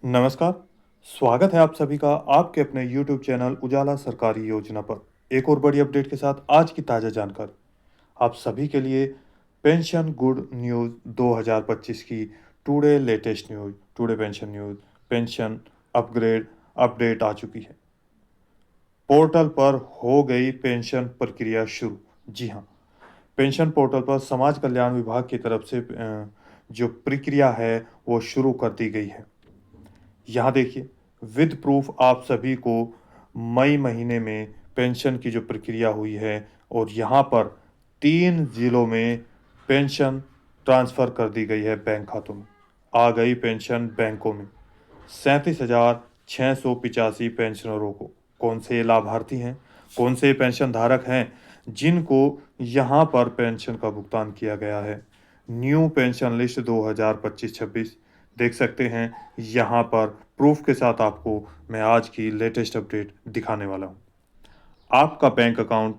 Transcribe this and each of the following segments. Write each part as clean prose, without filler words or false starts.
नमस्कार, स्वागत है आप सभी का आपके अपने YouTube चैनल उजाला सरकारी योजना पर। एक और बड़ी अपडेट के साथ आज की ताज़ा जानकारी आप सभी के लिए पेंशन गुड न्यूज़ 2025 की today latest news, today pension news, pension upgrade update आ चुकी है। पोर्टल पर हो गई पेंशन प्रक्रिया शुरू। जी हाँ, पेंशन पोर्टल पर समाज कल्याण विभाग की तरफ से जो प्रक्रिया है वो शुरू कर दी गई है। यहाँ देखिए, विद प्रूफ आप सभी को मई महीने में पेंशन की जो प्रक्रिया हुई है और यहाँ पर 3 ज़िलों में पेंशन ट्रांसफ़र कर दी गई है बैंक खातों में। आ गई पेंशन बैंकों में। 37,685 पेंशनरों को। कौन से लाभार्थी हैं? कौन से पेंशन धारक हैं जिनको यहाँ पर पेंशन का भुगतान किया गया है? न्यू पेंशन लिस्ट 2025-26 देख सकते हैं। यहाँ पर प्रूफ के साथ आपको मैं आज की लेटेस्ट अपडेट दिखाने वाला हूँ। आपका बैंक अकाउंट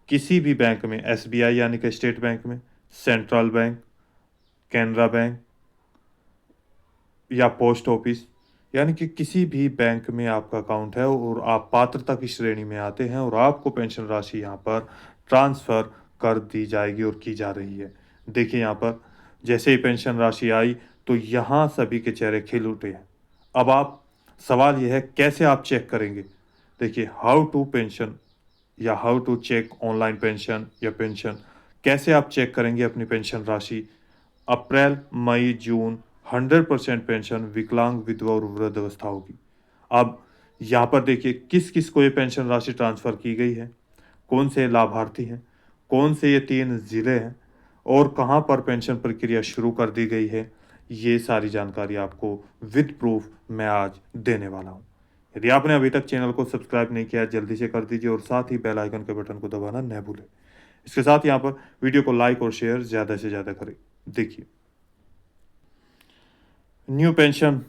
किसी भी बैंक में, SBI यानी कि स्टेट बैंक में, सेंट्रल बैंक, कैनरा बैंक या पोस्ट ऑफिस यानी कि किसी भी बैंक में आपका अकाउंट है और आप पात्रता की श्रेणी में आते हैं और आपको पेंशन राशि यहाँ पर ट्रांसफ़र कर दी जाएगी और की जा रही है। देखिए यहाँ पर जैसे ही पेंशन राशि आई तो यहाँ सभी के चेहरे खिल उठे हैं। अब आप सवाल यह है कैसे आप चेक करेंगे? देखिए, हाउ टू पेंशन या how to check online pension या पेंशन कैसे आप चेक करेंगे अपनी पेंशन राशि? अप्रैल, मई, जून 100% पेंशन विकलांग, विधवा और वृद्धावस्था होगी। अब यहाँ पर देखिए किस-किस को ये पेंशन राशि ट्रांसफ़र की गई है, कौन से लाभार्थी हैं, कौन से ये 3 ज़िले हैं और कहाँ पर पेंशन प्रक्रिया शुरू कर दी गई है, ये सारी जानकारी आपको विद प्रूफ मैं आज देने वाला हूँ। यदि आपने अभी तक चैनल को सब्सक्राइब नहीं किया है, जल्दी से कर दीजिए और साथ ही बेल आइकन के बटन को दबाना न भूलें। इसके साथ यहाँ पर वीडियो को लाइक और शेयर ज़्यादा से ज़्यादा करें। देखिए, न्यू पेंशन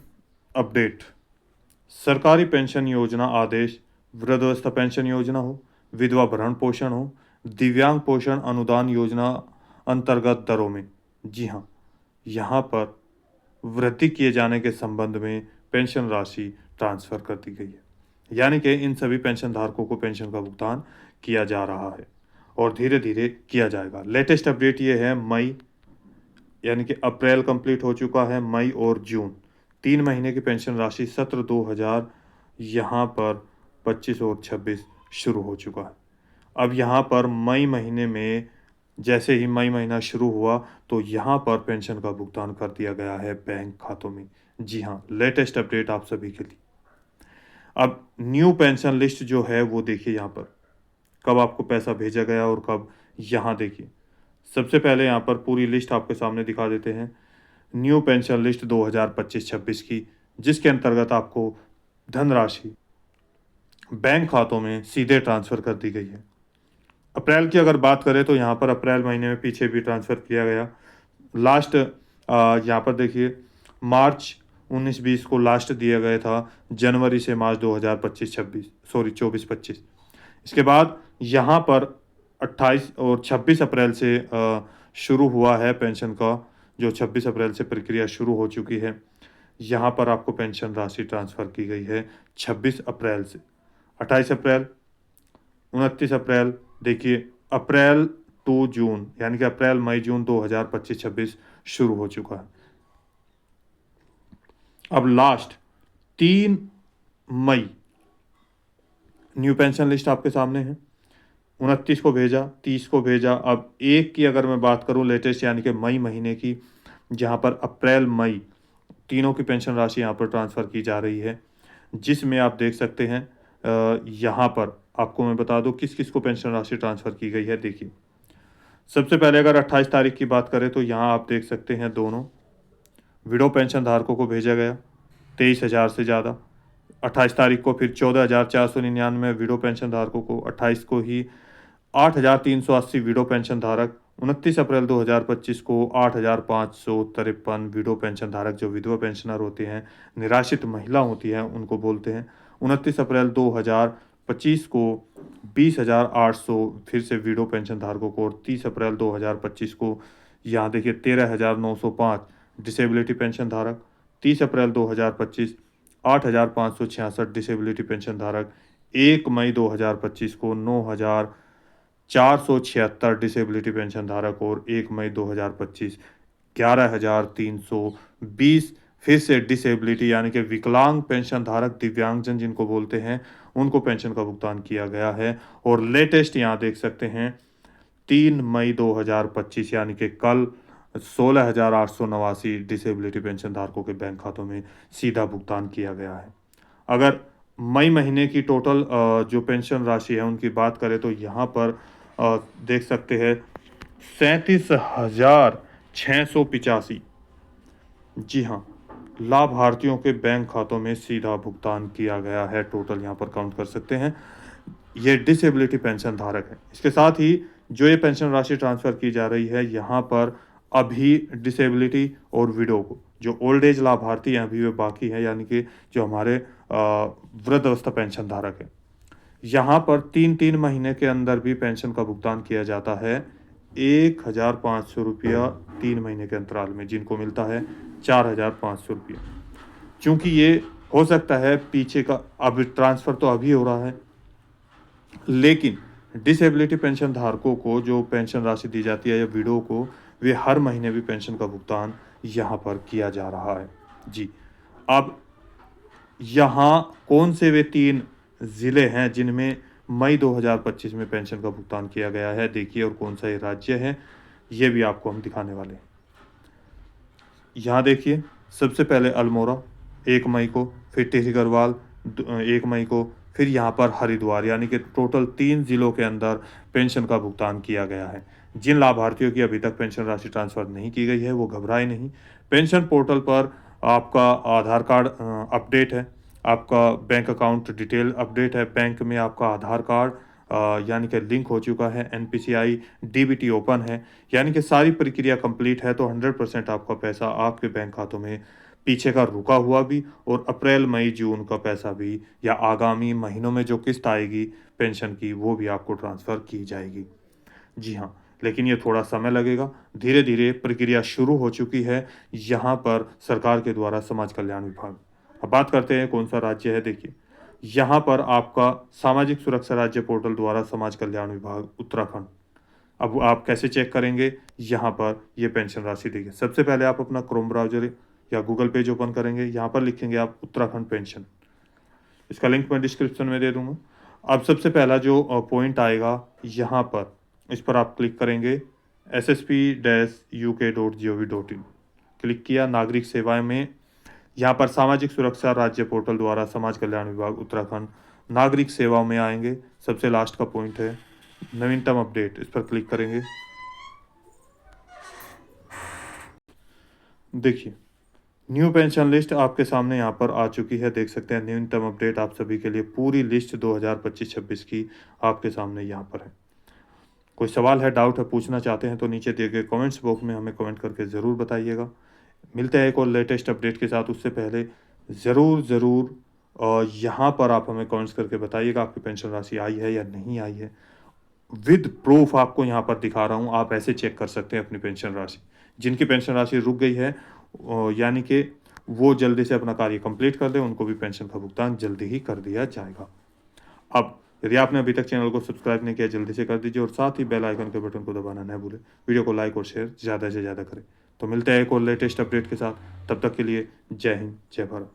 अपडेट। सरकारी पेंशन योजना आदेश, वृद्धावस्था पेंशन योजना हो, विधवा भरण पोषण हो, दिव्यांग पोषण अनुदान योजना अंतर्गत दरों में। जी हाँ, यहाँ पर वृद्धि किए जाने के संबंध में पेंशन राशि ट्रांसफ़र कर दी गई है। यानी कि इन सभी पेंशन धारकों को पेंशन का भुगतान किया जा रहा है और धीरे-धीरे किया जाएगा। लेटेस्ट अपडेट ये है मई यानी कि अप्रैल कंप्लीट हो चुका है, मई और जून 3 महीने की पेंशन राशि सत्र 2000 यहाँ पर 25 और 26 शुरू हो चुका है। अब यहाँ पर मई महीने में जैसे ही मई महीना शुरू हुआ तो यहाँ पर पेंशन का भुगतान कर दिया गया है बैंक खातों में। जी हाँ, लेटेस्ट अपडेट आप सभी के लिए। अब न्यू पेंशन लिस्ट जो है वो देखिए यहाँ पर, कब आपको पैसा भेजा गया और कब, यहाँ देखिए। सबसे पहले यहाँ पर पूरी लिस्ट आपके सामने दिखा देते हैं। न्यू पेंशन लिस्ट 2025-26 की, जिसके अंतर्गत आपको धनराशि बैंक खातों में सीधे ट्रांसफ़र कर दी गई है। अप्रैल की अगर बात करें तो यहाँ पर अप्रैल महीने में पीछे भी ट्रांसफ़र किया गया। लास्ट यहाँ पर देखिए मार्च 19-20 को लास्ट दिया गया था, जनवरी से मार्च 2025-26 सॉरी 24-25। इसके बाद यहाँ पर 28 और 26 अप्रैल से शुरू हुआ है पेंशन का, जो 26 अप्रैल से प्रक्रिया शुरू हो चुकी है। यहाँ पर आपको पेंशन राशि ट्रांसफ़र की गई है 26 अप्रैल से। 28 अप्रैल, 29 अप्रैल, देखिए अप्रैल टू जून यानी कि अप्रैल, मई, जून 2025-26 शुरू हो चुका है। अब लास्ट 3 मई न्यू पेंशन लिस्ट आपके सामने है। 29 को भेजा, 30 को भेजा। अब 1 की अगर मैं बात करूं लेटेस्ट यानी कि मई महीने की, जहां पर अप्रैल, मई तीनों की पेंशन राशि यहाँ पर ट्रांसफ़र की जा रही है, जिसमें आप देख सकते हैं यहाँ पर आपको मैं बता दूं किस किस को पेंशन राशि ट्रांसफ़र की गई है। देखिए, सबसे पहले अगर 28 तारीख की बात करें तो यहाँ आप देख सकते हैं दोनों विडो पेंशन धारकों को भेजा गया 23,000 से ज़्यादा। 28 तारीख को फिर 14,499 विडो पेंशन धारकों को, 28 को ही 8,380 विडो पेंशन धारक, 29 अप्रैल 2025 को 8,553 विडो पेंशन धारक जो विधवा पेंशनर होते हैं, निराश्रित महिला होती हैं उनको बोलते हैं। 29 अप्रैल 2025 को 20,800 फिर से विडो पेंशन धारकों को और 30 अप्रैल 2025 को यहाँ देखिए 13,905 डिसेबिलिटी पेंशन धारक, 30 अप्रैल 2025 8,566 डिसेबिलिटी पेंशन धारक, 1 मई 2025 को 9,476 डिसेबिलिटी पेंशन धारक और 1 मई 2025 11,320 फिर से डिसेबिलिटी यानी कि विकलांग पेंशन धारक, दिव्यांगजन जिनको बोलते हैं, उनको पेंशन का भुगतान किया गया है। और लेटेस्ट यहाँ देख सकते हैं 3 मई 2025 यानी कि कल 16,889 डिसेबिलिटी पेंशन धारकों के बैंक खातों में सीधा भुगतान किया गया है। अगर मई महीने की टोटल जो पेंशन राशि है उनकी बात करें तो यहाँ पर देख सकते हैं 37,685, जी हाँ, लाभार्थियों के बैंक खातों में सीधा भुगतान किया गया है। टोटल यहाँ पर काउंट कर सकते हैं, ये डिसेबिलिटी पेंशन धारक है। इसके साथ ही जो ये पेंशन राशि ट्रांसफ़र की जा रही है यहाँ पर अभी डिसेबिलिटी और विडो को, जो ओल्ड एज लाभार्थी हैं अभी वे बाकी हैं, यानी कि जो हमारे वृद्धावस्था पेंशन धारक है, यहाँ पर 3-3 महीने के अंदर भी पेंशन का भुगतान किया जाता है। 1,500 रुपया 3 महीने के अंतराल में, जिनको मिलता है 4,500 रुपया। चूँकि ये हो सकता है पीछे का अब ट्रांसफ़र तो अभी हो रहा है, लेकिन डिसेबिलिटी पेंशन धारकों को जो पेंशन राशि दी जाती है या विडो को, वे हर महीने भी पेंशन का भुगतान यहाँ पर किया जा रहा है। जी, अब यहाँ कौन से वे 3 ज़िले हैं जिनमें मई 2025 में पेंशन का भुगतान किया गया है, देखिए, और कौन सा ये राज्य है, ये भी आपको हम दिखाने वाले हैं। यहाँ देखिए, सबसे पहले अल्मोड़ा 1 मई को, फिर टिहरी गढ़वाल 1 मई को, फिर यहाँ पर हरिद्वार, यानी कि टोटल 3 ज़िलों के अंदर पेंशन का भुगतान किया गया है। जिन लाभार्थियों की अभी तक पेंशन राशि ट्रांसफ़र नहीं की गई है वो घबराए नहीं। पेंशन पोर्टल पर आपका आधार कार्ड अपडेट है, आपका बैंक अकाउंट डिटेल अपडेट है, बैंक में आपका आधार कार्ड यानी कि लिंक हो चुका है, एनपीसीआई डीबीटी ओपन है, यानी कि सारी प्रक्रिया कंप्लीट है। तो 100% आपका पैसा आपके बैंक खातों में पीछे का रुका हुआ भी और अप्रैल मई जून का पैसा भी या आगामी महीनों में जो किस्त आएगी पेंशन की वो भी आपको ट्रांसफ़र की जाएगी। जी हाँ, लेकिन ये थोड़ा समय लगेगा, धीरे धीरे प्रक्रिया शुरू हो चुकी है यहाँ पर सरकार के द्वारा समाज कल्याण विभाग। अब बात करते हैं कौन सा राज्य है। देखिए, यहाँ पर आपका सामाजिक सुरक्षा राज्य पोर्टल द्वारा समाज कल्याण विभाग उत्तराखंड। अब आप कैसे चेक करेंगे, यहाँ पर ये पेंशन राशि देखिए, सबसे पहले आप अपना क्रोम ब्राउज़र या गूगल पेज ओपन करेंगे, यहाँ पर लिखेंगे आप उत्तराखंड पेंशन, इसका लिंक मैं डिस्क्रिप्शन में दे दूँगा। अब सबसे पहला जो पॉइंट आएगा यहाँ पर, इस पर आप क्लिक करेंगे, ssp-uk.gov.in क्लिक किया। नागरिक सेवाएं में यहाँ पर सामाजिक सुरक्षा राज्य पोर्टल द्वारा समाज कल्याण विभाग उत्तराखंड नागरिक सेवाओं में आएंगे। सबसे लास्ट का पॉइंट है नवीनतम अपडेट, इस पर क्लिक करेंगे। देखिए, न्यू पेंशन लिस्ट आपके सामने यहाँ पर आ चुकी है, देख सकते हैं न्यूनतम अपडेट आप सभी के लिए, पूरी लिस्ट 2025-26 की आपके सामने यहाँ पर है। कोई सवाल है, डाउट है, पूछना चाहते हैं तो नीचे दिए गए कमेंट्स बॉक्स में हमें कमेंट करके ज़रूर बताइएगा। मिलते हैं एक और लेटेस्ट अपडेट के साथ, उससे पहले ज़रूर यहाँ पर आप हमें कमेंट्स करके बताइएगा आपकी पेंशन राशि आई है या नहीं आई है। विद प्रूफ आपको यहाँ पर दिखा रहा हूँ, आप ऐसे चेक कर सकते हैं अपनी पेंशन राशि। जिनकी पेंशन राशि रुक गई है यानी कि वो जल्दी से अपना कार्य कंप्लीट कर दें, उनको भी पेंशन का भुगतान जल्दी ही कर दिया जाएगा। अब यदि आपने अभी तक चैनल को सब्सक्राइब नहीं किया, जल्दी से कर दीजिए और साथ ही बेल आइकन के बटन को दबाना न भूलें। वीडियो को लाइक और शेयर ज़्यादा से ज़्यादा करें। तो मिलते हैं एक और लेटेस्ट अपडेट के साथ, तब तक के लिए जय हिंद, जय भारत।